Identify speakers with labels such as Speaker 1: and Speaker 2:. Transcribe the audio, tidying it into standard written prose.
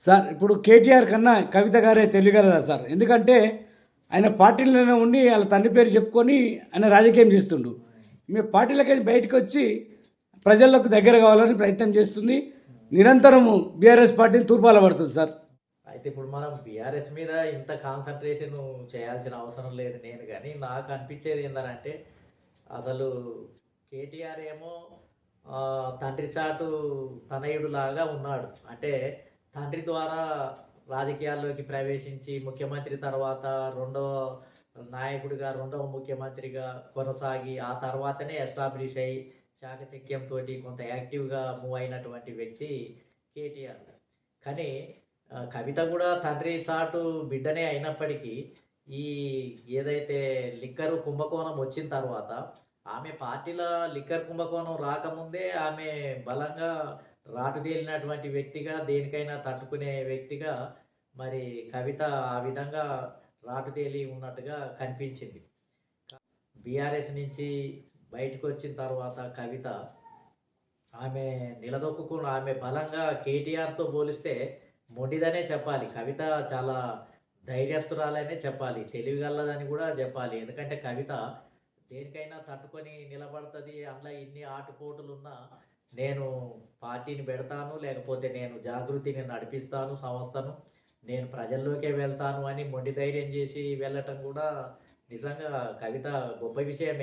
Speaker 1: Sir ఇప్పుడు కేటీఆర్ కన్నా కవిత గారే తెలియగలరా సార్? ఎందుకంటే ఆయన పార్టీలోనే ఉండి వాళ్ళ తండ్రి పేరు చెప్పుకొని ఆయన రాజకీయం చేస్తుండు. మీ పార్టీలకి బయటకు వచ్చి ప్రజలకు దగ్గర కావాలని ప్రయత్నం చేస్తుంది. నిరంతరము బీఆర్ఎస్ పార్టీని తూర్పాల పడుతుంది సార్.
Speaker 2: అయితే ఇప్పుడు మనం బీఆర్ఎస్ మీద ఇంత కాన్సన్ట్రేషన్ చేయాల్సిన అవసరం లేదు నేను, కానీ నాకు అనిపించేది ఏంటంటే అసలు కేటీఆర్ ఏమో తండ్రి చాటు తనయుడు లాగా ఉన్నాడు. అంటే తండ్రి ద్వారా రాజకీయాల్లోకి ప్రవేశించి ముఖ్యమంత్రి తర్వాత రెండవ నాయకుడిగా, రెండవ ముఖ్యమంత్రిగా కొనసాగి ఆ తర్వాతనే ఎస్టాబ్లిష్ అయ్యి చాకచక్యంతో కొంత యాక్టివ్గా మూవ్ అయినటువంటి వ్యక్తి కేటీఆర్. కానీ కవిత కూడా తండ్రి చాటు బిడ్డనే అయినప్పటికీ ఈ ఏదైతే లిక్కర్ కుంభకోణం వచ్చిన తర్వాత ఆమె పార్టీల లిక్కర్ కుంభకోణం రాకముందే ఆమె బలంగా రాటుదేలినటువంటి వ్యక్తిగా, దేనికైనా తట్టుకునే వ్యక్తిగా మరి కవిత ఆ విధంగా రాటుదేలి ఉన్నట్టుగా కనిపించింది. బీఆర్ఎస్ నుంచి బయటకు వచ్చిన తర్వాత కవిత ఆమె నిలదొక్కుకున్న ఆమె బలంగా కేటీఆర్తో పోలిస్తే మొండిదనే చెప్పాలి. కవిత చాలా ధైర్యస్తురాలనే చెప్పాలి, తెలివిగలదని కూడా చెప్పాలి. ఎందుకంటే కవిత దేనికైనా తట్టుకొని నిలబడుతుంది. అందులో ఇన్ని ఆటుపోటులున్నా నేను పార్టీని పెడతాను, లేకపోతే నేను జాగృతిని నడిపిస్తాను సంస్థను, నేను ప్రజల్లోకే వెళ్తాను అని మొండి ధైర్యం చేసి వెళ్ళటం కూడా నిజంగా కవిత గొప్ప విషయమే.